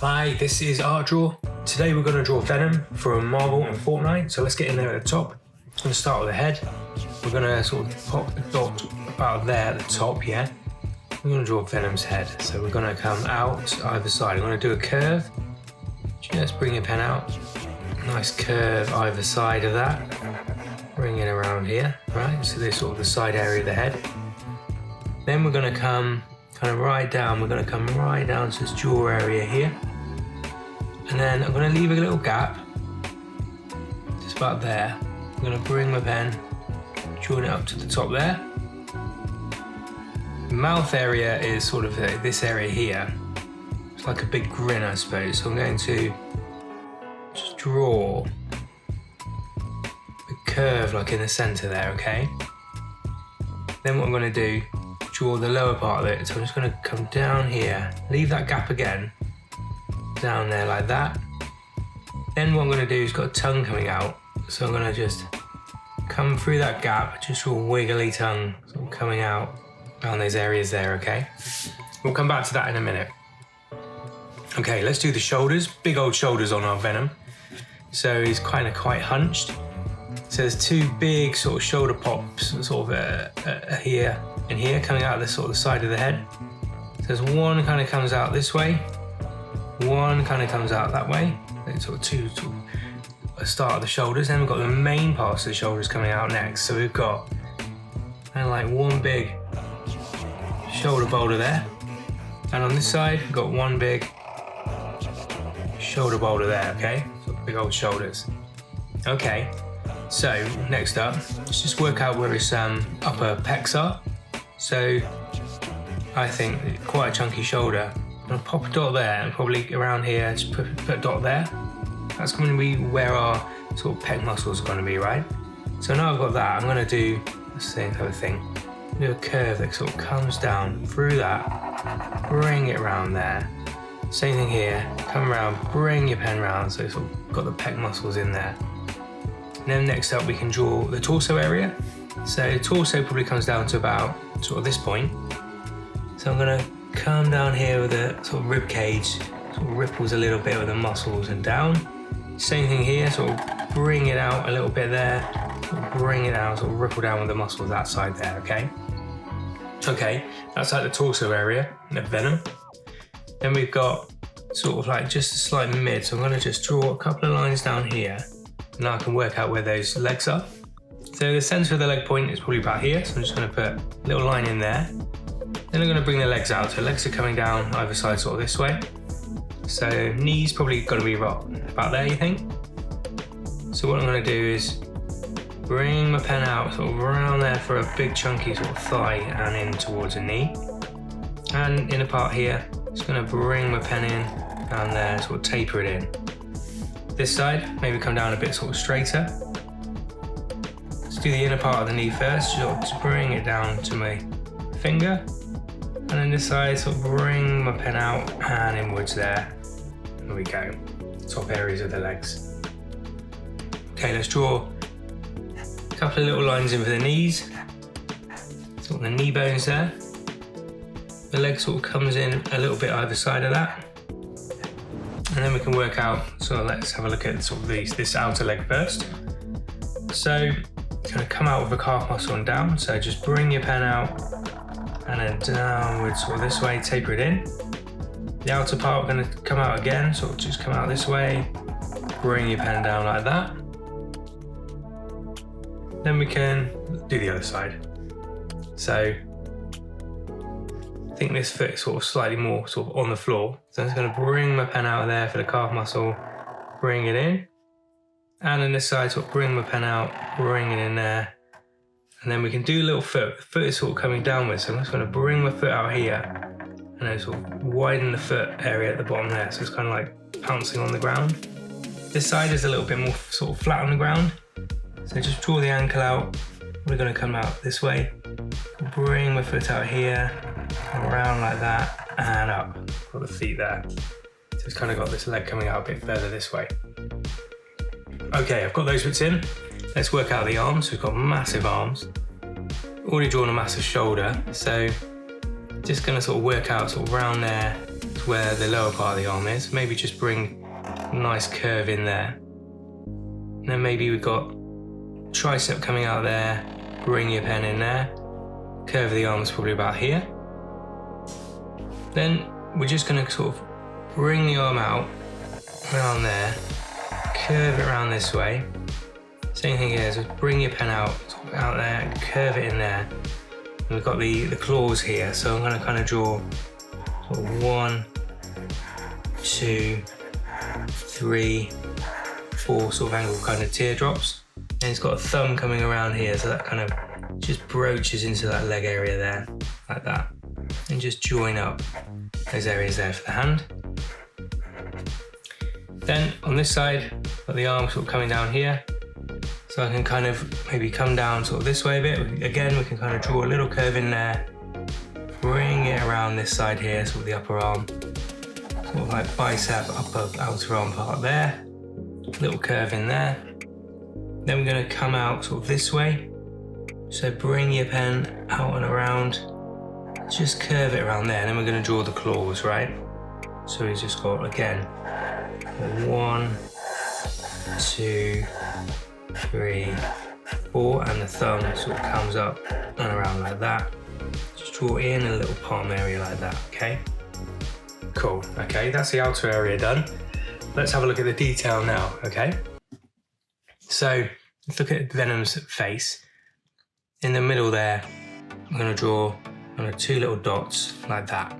Hi, this is Art Draw. Today we're going to draw Venom from Marvel and Fortnite, so let's get in there at the top. I'm going to start with the head. We're going to sort of pop a dot about there at the top, yeah? We're going to draw Venom's head, so we're going to come out either side. I'm going to do a curve. Just bring your pen out. Nice curve either side of that. Bring it around here, right? So this sort of the side area of the head. Then we're going to come kind of right down. We're going to come right down to this jaw area here. And then I'm going to leave a little gap, just about there. I'm going to bring my pen, drawing it up to the top there. The mouth area is sort of this area here. It's like a big grin, I suppose. So I'm going to just draw a curve like in the center there, okay? Then what I'm going to do, draw the lower part of it. So I'm just going to come down here, leave that gap again, down there like that. Then what I'm going to do is got a tongue coming out. So I'm going to just come through that gap, just a wiggly tongue sort of coming out around those areas there, okay? We'll come back to that in a minute. Okay, let's do the shoulders. Big old shoulders on our Venom. So he's kind of quite hunched. So there's two big sort of shoulder pops sort of here and here coming out of the sort of the side of the head. So there's one kind of comes out this way, one kind of comes out that way. It's sort of two sort of start of the shoulders. Then we've got the main parts of the shoulders coming out next. So we've got kind of like one big shoulder boulder there. And on this side, we've got one big shoulder boulder there, okay? So big old shoulders. Okay, so next up, let's just work out where his upper pecs are. So I think quite a chunky shoulder. I'm gonna pop a dot there and probably around here, just put a dot there. That's going to be where our sort of pec muscles are going to be, right? So now I've got that, I'm going to do the same type of thing. Do a curve that sort of comes down through that, bring it around there. Same thing here, come around, bring your pen round, so it's sort of got the pec muscles in there. And then next up we can draw the torso area. So torso probably comes down to about sort of this point. So I'm going to come down here with the sort of rib cage, sort of ripples a little bit with the muscles and down. Same thing here, sort of bring it out a little bit there, sort of bring it out, sort of ripple down with the muscles that side there, okay? Okay, that's like the torso area of Venom. Then we've got sort of like just a slight mid, so I'm going to just draw a couple of lines down here. Now I can work out where those legs are. So the center of the leg point is probably about here, so I'm just going to put a little line in there. Then I'm going to bring the legs out, so legs are coming down either side sort of this way. So knees probably got to be about there, you think? So what I'm going to do is bring my pen out sort of around there for a big chunky sort of thigh and in towards a knee. And in a part here, just going to bring my pen in down there, sort of taper it in. This side, maybe come down a bit sort of straighter. Let's do the inner part of the knee first, just bring it down to my finger. And then this side, sort of bring my pen out and inwards there. There we go, top areas of the legs. Okay, let's draw a couple of little lines in for the knees. Sort of the knee bones there. The leg sort of comes in a little bit either side of that. And then we can work out, so let's have a look at sort of this outer leg first. So it's gonna come out with the calf muscle and down. So just bring your pen out and then downwards sort of this way, taper it in. The outer part we're going to come out again, sort of just come out this way, bring your pen down like that. Then we can do the other side. So I think this foot is sort of slightly more sort of on the floor. So I'm just going to bring my pen out of there for the calf muscle, bring it in. And on this side, sort of bring my pen out, bring it in there. And then we can do a little foot. The foot is sort of coming downwards, so I'm just going to bring my foot out here and then sort of widen the foot area at the bottom there, so it's kind of like pouncing on the ground. This side is a little bit more sort of flat on the ground, so just draw the ankle out. We're going to come out this way, bring my foot out here, and around like that, and up. Got the feet there. So it's kind of got this leg coming out a bit further this way. Okay, I've got those bits in. Let's work out the arms. We've got massive arms. Already drawn a massive shoulder, so just going to sort of work out sort of around there, where the lower part of the arm is. Maybe just bring a nice curve in there. And then maybe we've got tricep coming out there, bring your pen in there. Curve of the arm is probably about here. Then we're just going to sort of bring the arm out around there, curve it around this way. Same thing here, so bring your pen out there, curve it in there. And we've got the claws here, so I'm going to kind of draw sort of 1, 2, 3, 4 sort of angle kind of teardrops. And it's got a thumb coming around here, so that kind of just broaches into that leg area there, like that. And just join up those areas there for the hand. Then on this side, got the arm sort of coming down here. So I can kind of maybe come down sort of this way a bit. Again, we can kind of draw a little curve in there, bring it around this side here, sort of the upper arm, sort of like bicep, upper outer arm part there. Little curve in there. Then we're going to come out sort of this way. So bring your pen out and around, just curve it around there, and then we're going to draw the claws, right? So we've just got, again, 1, 2, 3, 4, and the thumb sort of comes up and around like that. Just draw in a little palm area like that, okay? Cool, okay, that's the outer area done. Let's have a look at the detail now, okay? So let's look at Venom's face. In the middle there, I'm going to draw 2 little dots like that.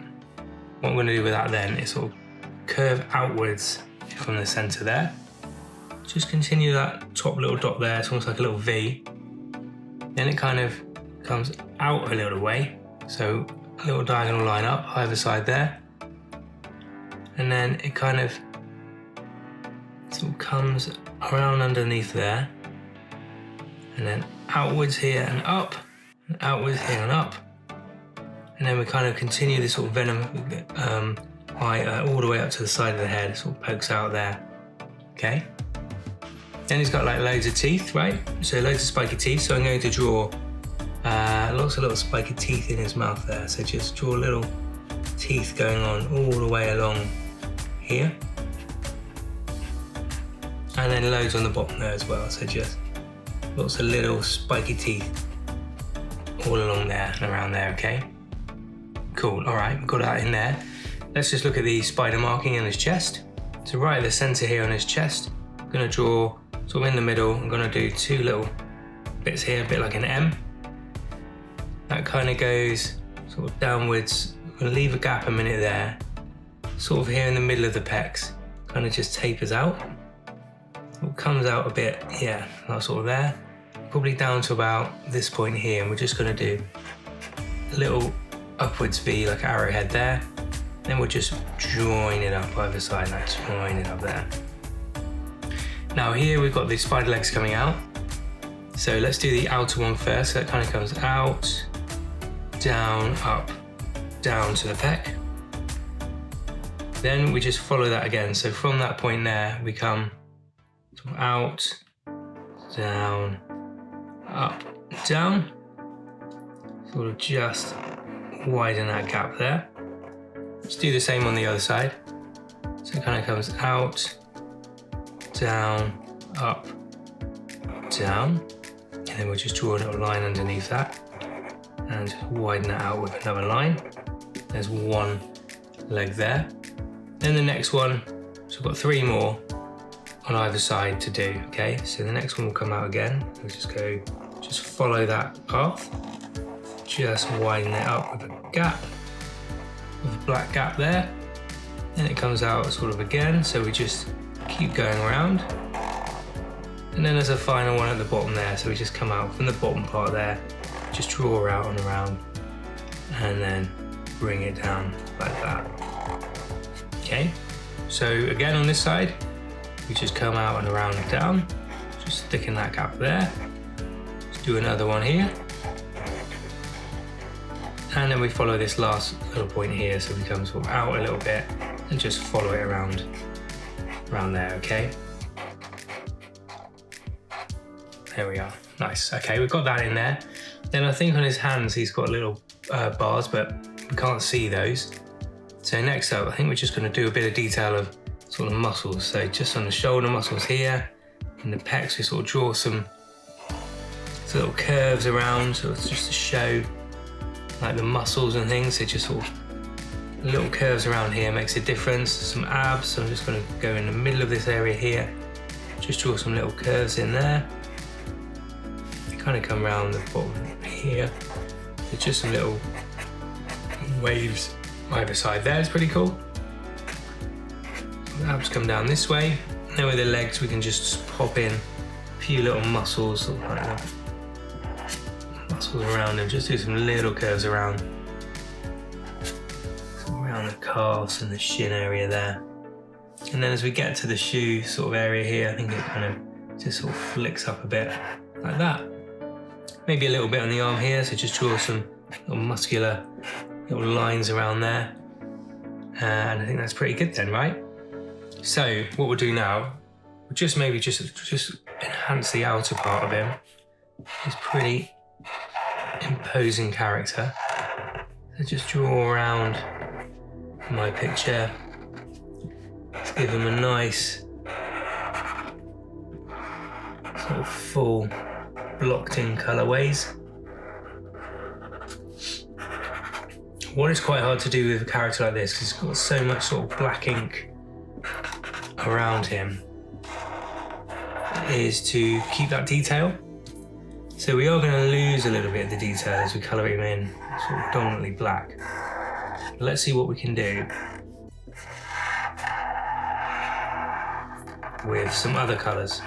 What I'm going to do with that then is sort of curve outwards from the centre there. Just continue that top little dot there, it's almost like a little V. Then it kind of comes out a little way, so a little diagonal line up either side there. And then it kind of sort of comes around underneath there. And then outwards here and up, and outwards here and up. And then we kind of continue this sort of Venom eye all the way up to the side of the head, sort of pokes out there, okay? Then he's got like loads of teeth, right? So loads of spiky teeth, so I'm going to draw lots of little spiky teeth in his mouth there. So just draw little teeth going on all the way along here. And then loads on the bottom there as well, so just lots of little spiky teeth all along there and around there, okay? Cool, all right, we've got that in there. Let's just look at the spider marking in his chest. So right at the center here on his chest, I'm gonna draw sort of in the middle, I'm gonna do 2 little bits here, a bit like an M. That kind of goes sort of downwards. I'm gonna leave a gap a minute there. Sort of here in the middle of the pecs, kind of just tapers out. It comes out a bit, yeah, that sort of there. Probably down to about this point here, and we're just gonna do a little upwards V, like an arrowhead there. Then we'll just join it up either side, like join it up there. Now here we've got the spider legs coming out. So let's do the outer one first. So that kind of comes out, down, up, down to the pec. Then we just follow that again. So from that point there, we come out, down, up, down. Sort of just widen that gap there. Let's do the same on the other side. So it kind of comes out, down, up, down. And then we'll just draw a little line underneath that and just widen that out with another line. There's one leg there. Then the next one, so we've got 3 more on either side to do, okay? So the next one will come out again. We'll just follow that path. Just widen it up with a gap, with a black gap there. Then it comes out sort of again, so we just keep going around. And then there's a final one at the bottom there, so we just come out from the bottom part there, just draw out and around, and then bring it down like that. Okay, so again on this side, we just come out and around and down, just sticking that gap there. Let's do another one here. And then we follow this last little point here, so we come sort of out a little bit and just follow it around there, okay? There we are, nice. Okay, we've got that in there. Then I think on his hands, he's got little bars, but we can't see those. So next up, I think we're just going to do a bit of detail of sort of muscles. So just on the shoulder muscles here, and the pecs, we sort of draw some little curves around, so it's just to show like the muscles and things. So just sort of little curves around here makes a difference. Some abs, so I'm just going to go in the middle of this area here, just draw some little curves in there. Kind of come around the bottom here. So just some little waves either side there. It's pretty cool. The abs come down this way. Then with the legs, we can just pop in a few little muscles, sort of like that. Muscles around them, just do some little curves around the calves and the shin area there. And then as we get to the shoe sort of area here, I think it kind of just sort of flicks up a bit like that. Maybe a little bit on the arm here, so just draw some little muscular little lines around there. And I think that's pretty good then, right? So what we'll do now, we'll just maybe just enhance the outer part of him. He's pretty imposing character. So just draw around my picture. Let's give him a nice sort of full blocked in colourways. What is quite hard to do with a character like this, because he's got so much sort of black ink around him, is to keep that detail. So we are going to lose a little bit of the detail as we colour him in sort of dominantly black. But let's see what we can do with some other colours,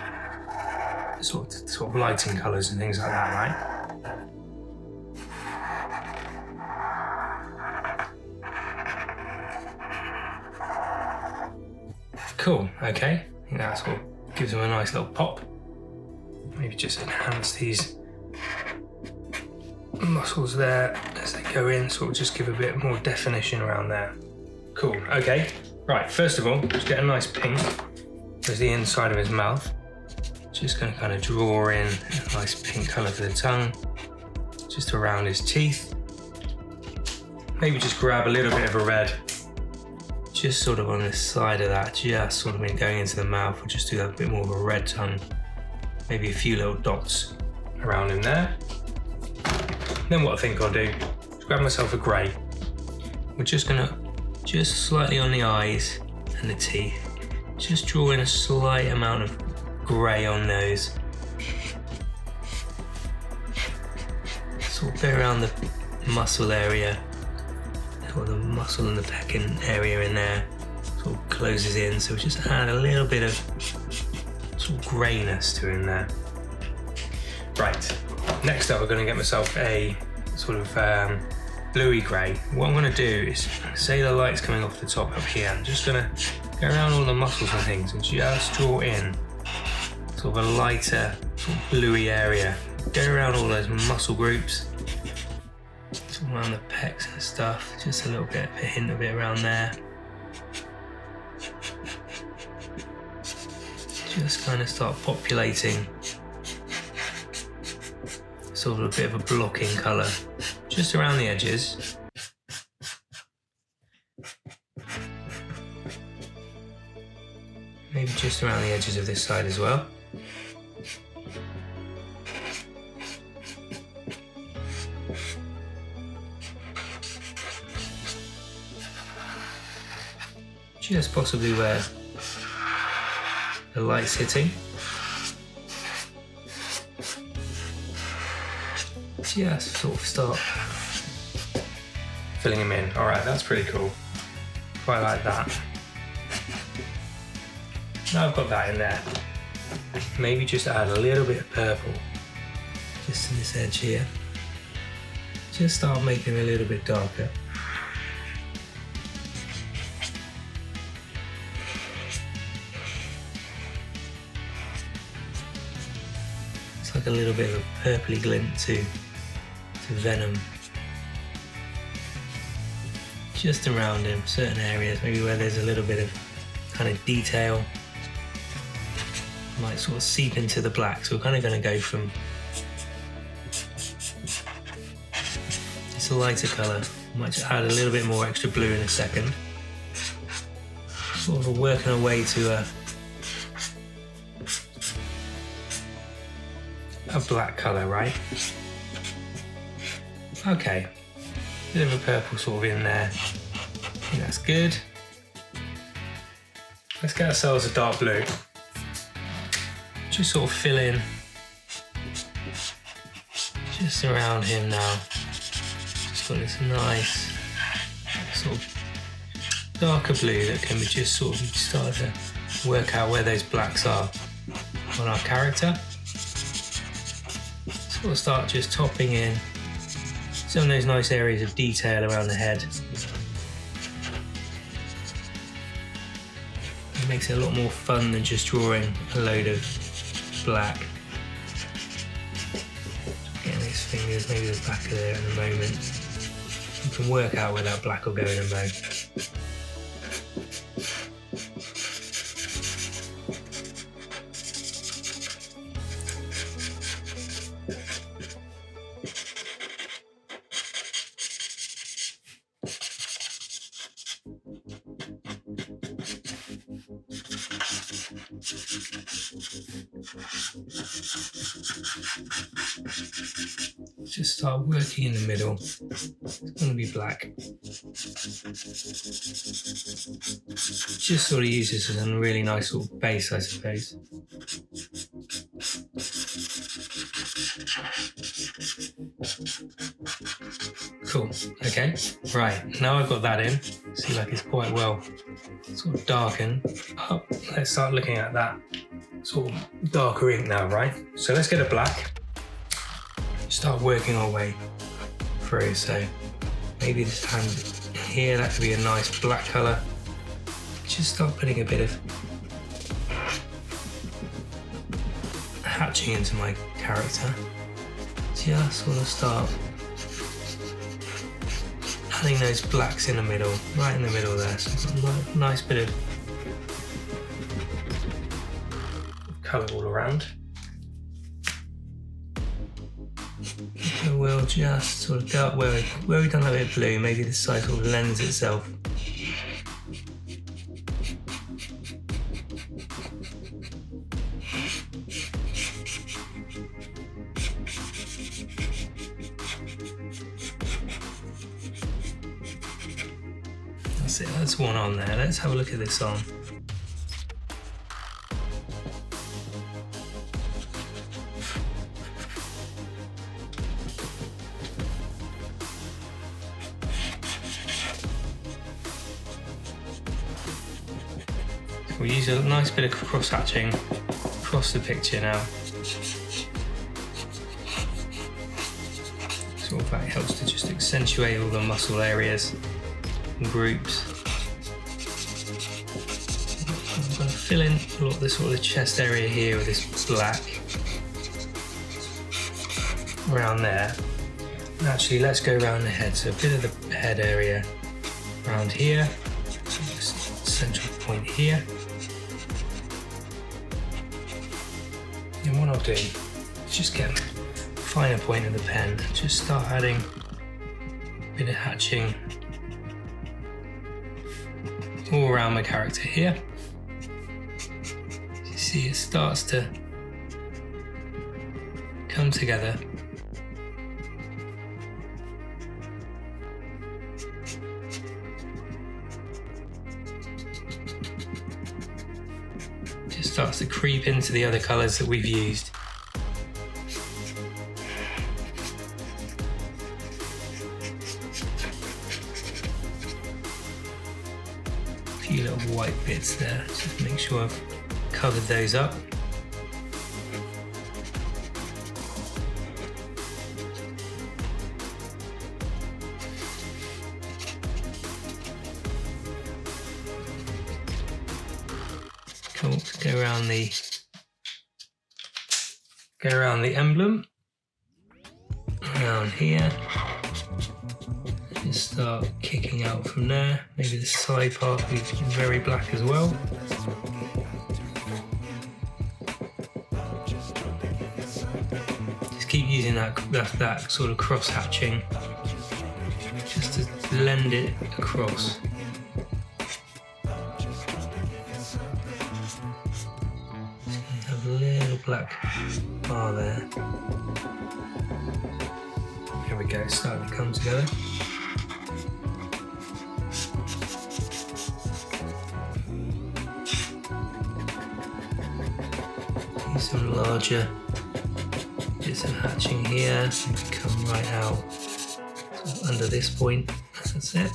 sort of lighting colours and things like that, right? Cool, okay. I think that sort of gives them a nice little pop. Maybe just enhance these muscles there as they go in, sort of just give a bit more definition around there. Cool, okay. Right, first of all, just get a nice pink as the inside of his mouth. Just going to kind of draw in a nice pink colour for the tongue, just around his teeth. Maybe just grab a little bit of a red, just sort of on the side of that, just sort of going into the mouth. We'll just do that a bit more of a red tongue. Maybe a few little dots around him there. Then what I think I'll do is grab myself a grey. We're just going to, just slightly on the eyes and the teeth, just draw in a slight amount of grey on those. Sort of go around the muscle area, or the muscle and the pecking area in there, sort of closes in, so just add a little bit of sort of greyness to him there. Right, next up we're going to get myself a sort of bluey grey. What I'm going to do is, say the light's coming off the top up here, I'm just going to go around all the muscles and things and just draw in sort of a lighter sort of bluey area. Go around all those muscle groups, sort of around the pecs and stuff, just a little bit, a hint of it around there. Just kind of start populating sort of a bit of a blocking colour just around the edges. Maybe just around the edges of this side as well. Just possibly where the light's hitting. Just sort of start filling them in. All right, that's pretty cool. Quite like that. Now I've got that in there. Maybe just add a little bit of purple just to this edge here. Just start making it a little bit darker. It's like a little bit of a purpley glint to Venom. Just around him, certain areas, maybe where there's a little bit of kind of detail, might sort of seep into the black. So we're kind of going to go from this lighter colour, might just add a little bit more extra blue in a second. sort of working our way to a black colour, right? Okay, bit of a purple sort of in there. I think that's good. Let's get ourselves a dark blue. Just sort of fill in just around him now. Just got this nice sort of darker blue that can be just sort of start to work out where those blacks are on our character. Sort of start just topping in some of those nice areas of detail around the head. It makes it a lot more fun than just drawing a load of black. Getting these fingers maybe the back of there in a moment. You can work out where that black will go in a moment. Just start working in the middle. It's going to be black. Just sort of use this as a really nice sort of base, I suppose. Cool. Okay. Right. Now I've got that in. See, like it's quite well sort of darkened up. Let's start looking at that sort of darker ink now, right? So let's get a black. Start working our way through. So maybe this hand here, that could be a nice black colour. Just start putting a bit of hatching into my character. Just sort of start adding those blacks in the middle, right in the middle there. So a nice bit of colour all around. So we'll just sort of go up where we've done a bit of blue, maybe this side sort of lends itself. That's it, that's one on there. Let's have a look at this on. We'll use a nice bit of cross hatching across the picture now. Sort of that helps to just accentuate all the muscle areas and groups. I'm going to fill in a lot of the sort of chest area here with this black around there. And actually, let's go around the head. So a bit of the head area around here, so this central point here. And what I'll do is just get a finer point of the pen, just start adding a bit of hatching all around my character here. You see it starts to come together. Starts to creep into the other colours that we've used. A few little white bits there, just make sure I've covered those up. Cool. Go around the emblem, around here, just start kicking out from there. Maybe the side part will be very black as well. Just keep using that sort of cross hatching, just to blend it across. black bar there. Here we go, it's starting to come together. Use some larger bits of hatching here, so you can come right out sort of under this point. That's it.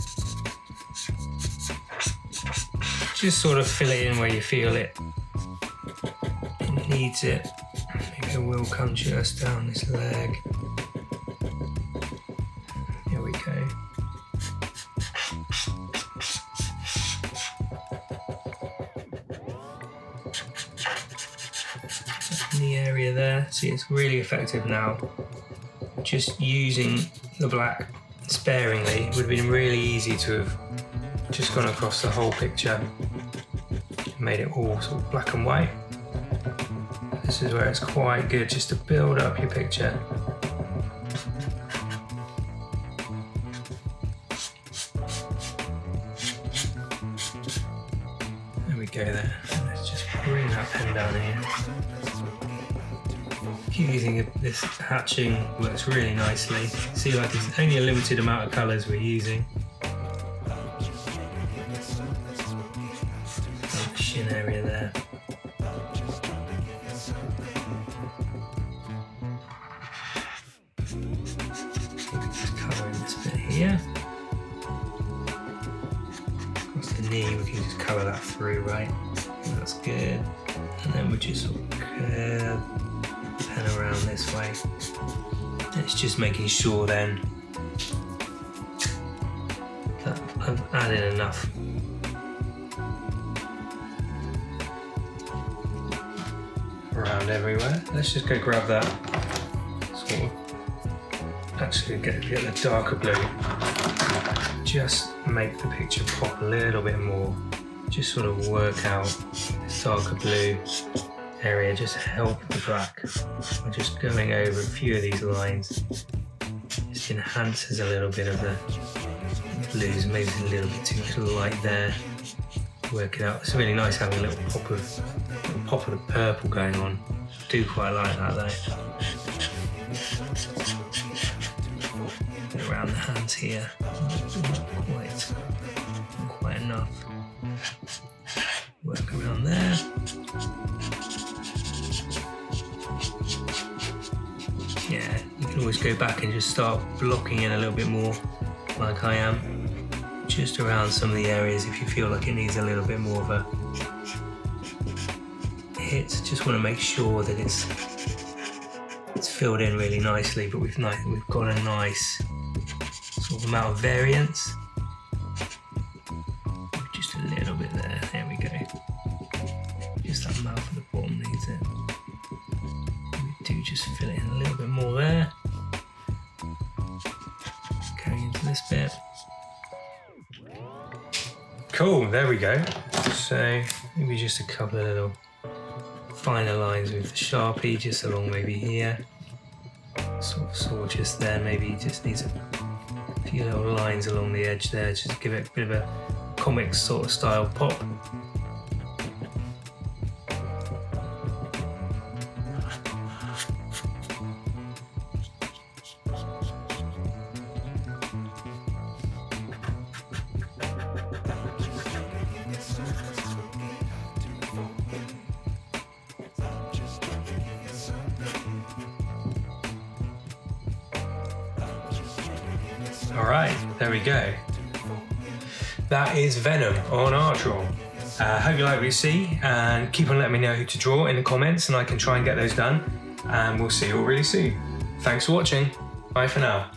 Just sort of fill it in where you feel it needs it. Maybe it will come just down this leg. Here we go. In the area there, see, it's really effective now. Just using the black sparingly would have been really easy to have just gone across the whole picture, made it all sort of black and white. This is where it's quite good just to build up your picture. There we go there. Let's just bring that pen down here. Keep using this hatching, works really nicely. See, like it's only a limited amount of colours we're using. The shin area there. Just colouring this bit here. Across the knee, we can just colour that through, right? That's good. And then we just sort of curve the pen around this way. It's just making sure then that I've added enough around everywhere. Let's just go grab that sort of, actually get the darker blue. Just make the picture pop a little bit more. Just sort of work out this darker blue area, just help the black. I'm just going over a few of these lines. Just enhances a little bit of the blues, maybe it's a little bit too much light there. Work it out. It's really nice having a little pop of the purple going on. I do quite like that though. Get around the hands here. Not quite enough. Work around there. Yeah, you can always go back and just start blocking in a little bit more, like I am. Just around some of the areas if you feel like it needs a little bit more of a hit. Just want to make sure that it's filled in really nicely, but we've got a nice sort of amount of variance. Just a little bit there. There we go. Just that mouth at the bottom needs it. We do just fill it in a little bit more there. Going into this bit. Cool, there we go. So maybe just a couple of little finer lines with the Sharpie, just along maybe here. Sort of just there, maybe just needs a few little lines along the edge there, just to give it a bit of a comic sort of style pop. Alright, there we go. That is Venom on Artdraw. Hope you like what you see, and keep on letting me know who to draw in the comments and I can try and get those done. And we'll see you all really soon. Thanks for watching. Bye for now.